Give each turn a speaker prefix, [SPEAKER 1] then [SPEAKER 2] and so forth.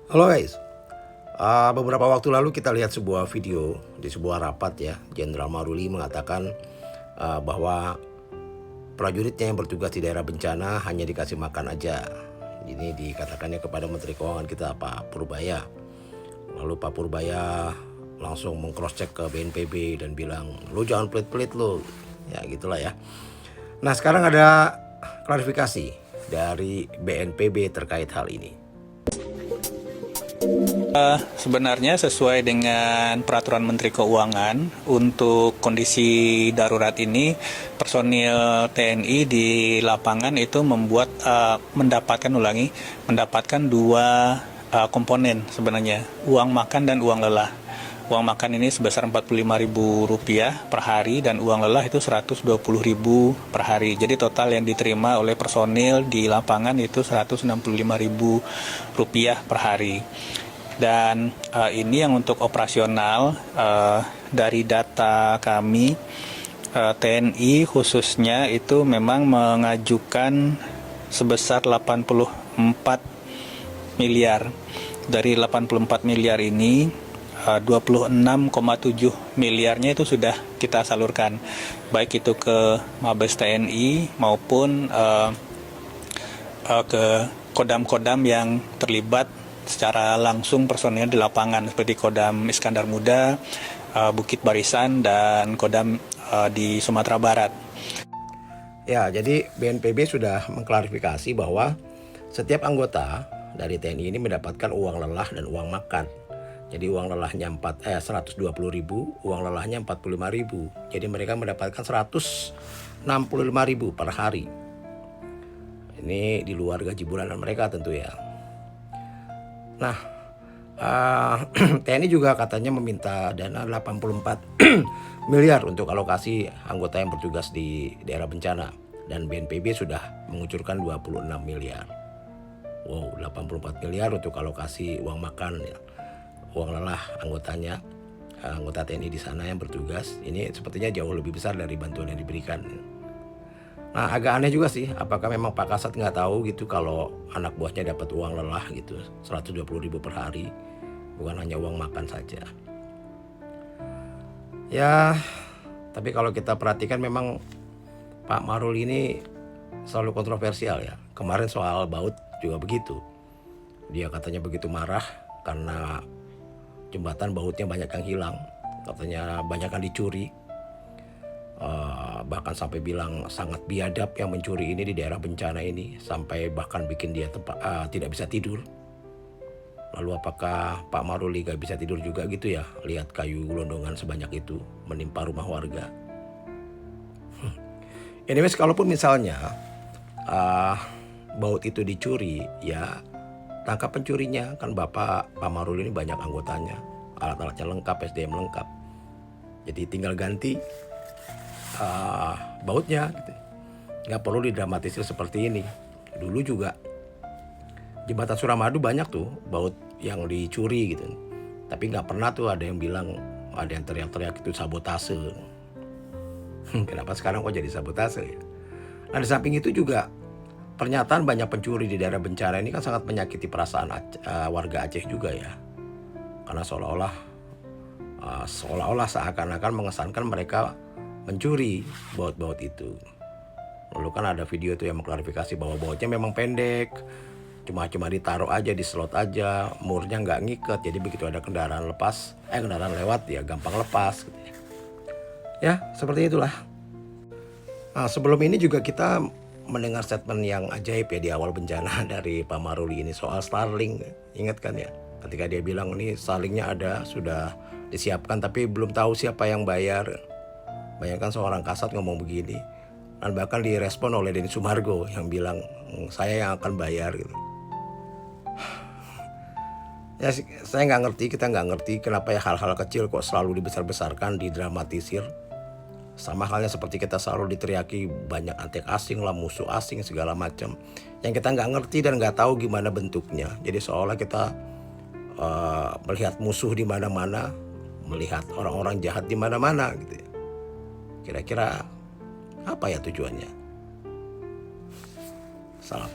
[SPEAKER 1] Halo guys, beberapa waktu lalu kita lihat sebuah video di sebuah rapat ya. Jenderal Maruli mengatakan bahwa prajuritnya yang bertugas di daerah bencana hanya dikasih makan aja. Ini dikatakannya kepada Menteri Keuangan kita Pak Purbaya. Lalu Pak Purbaya langsung meng-cross check ke BNPB dan bilang, "Lu jangan pelit-pelit lu." Ya gitulah ya. Nah sekarang ada klarifikasi dari BNPB terkait hal ini.
[SPEAKER 2] Sebenarnya sesuai dengan peraturan Menteri Keuangan, untuk kondisi darurat ini personil TNI di lapangan itu mendapatkan dua komponen sebenarnya, uang makan dan uang lelah. Uang makan ini sebesar Rp45.000 per hari dan uang lelah itu Rp120.000 per hari. Jadi total yang diterima oleh personil di lapangan itu Rp165.000 per hari. Dan ini yang untuk operasional, dari data kami TNI khususnya itu memang mengajukan sebesar 84 miliar. Dari 84 miliar ini 26,7 miliarnya itu sudah kita salurkan, baik itu ke Mabes TNI maupun ke kodam-kodam yang terlibat secara langsung personil di lapangan, seperti Kodam Iskandar Muda, Bukit Barisan, dan Kodam di Sumatera Barat.
[SPEAKER 1] Ya, jadi BNPB sudah mengklarifikasi bahwa setiap anggota dari TNI ini mendapatkan uang lelah dan uang makan. Jadi uang lelahnya 120.000, uang lelahnya 45.000. Jadi mereka mendapatkan 165.000 per hari. Ini di luar gaji bulanan mereka tentu ya. Nah, TNI juga katanya meminta dana 84 miliar untuk alokasi anggota yang bertugas di daerah bencana. Dan BNPB sudah mengucurkan 26 miliar. Wow, 84 miliar untuk alokasi uang makan ya. Uang lelah anggotanya, anggota TNI di sana yang bertugas. Ini sepertinya jauh lebih besar dari bantuan yang diberikan. Nah agak aneh juga sih, apakah memang Pak Kasat nggak tahu gitu kalau anak buahnya dapat uang lelah gitu 120.000 per hari, bukan hanya uang makan saja. Ya, tapi kalau kita perhatikan memang Pak Marul ini selalu kontroversial ya. Kemarin soal baut juga begitu. Dia katanya begitu marah karena jembatan bautnya banyak yang hilang, katanya banyak yang dicuri. Bahkan sampai bilang sangat biadab yang mencuri ini di daerah bencana ini, sampai bahkan bikin dia tidak bisa tidur. Lalu apakah Pak Maruli gak bisa tidur juga gitu ya, lihat kayu gelondongan sebanyak itu menimpa rumah warga. Anyways, kalaupun misalnya baut itu dicuri, ya tangkap pencurinya. Kan Pak Maruli ini banyak anggotanya, alat-alatnya lengkap, SDM lengkap. Jadi tinggal ganti bautnya gitu. Nggak perlu didramatisir seperti ini. Dulu juga jembatan Suramadu banyak tuh baut yang dicuri gitu, tapi nggak pernah tuh ada yang bilang, ada yang teriak-teriak itu sabotase. Kenapa sekarang kok jadi sabotase ya? Nah di samping itu juga pernyataan banyak pencuri di daerah bencana ini kan sangat menyakiti perasaan warga Aceh juga ya, karena seolah-olah seakan-akan mengesankan mereka mencuri baut-baut itu. Lalu kan ada video tuh yang mengklarifikasi bahwa bautnya memang pendek, cuma ditaruh aja di slot aja, murnya nggak ngiket, jadi begitu ada kendaraan lewat ya gampang lepas gitu ya. Ya seperti itulah. Nah sebelum ini juga kita mendengar statement yang ajaib ya di awal bencana dari Pak Maruli ini soal Starlink. Ingat kan ya, ketika dia bilang ini Starlinknya ada, sudah disiapkan, tapi belum tahu siapa yang bayar. Bayangkan seorang kasat ngomong begini, dan bahkan direspon oleh Denny Sumargo yang bilang, saya yang akan bayar gitu. Ya saya nggak ngerti, kita nggak ngerti kenapa ya hal-hal kecil kok selalu dibesar-besarkan, didramatisir. Sama halnya seperti kita selalu diteriaki banyak antek asing lah, musuh asing segala macam, yang kita nggak ngerti dan nggak tahu gimana bentuknya. Jadi seolah kita melihat musuh di mana-mana, melihat orang-orang jahat di mana-mana gitu ya. Kira-kira apa ya tujuannya? Salam.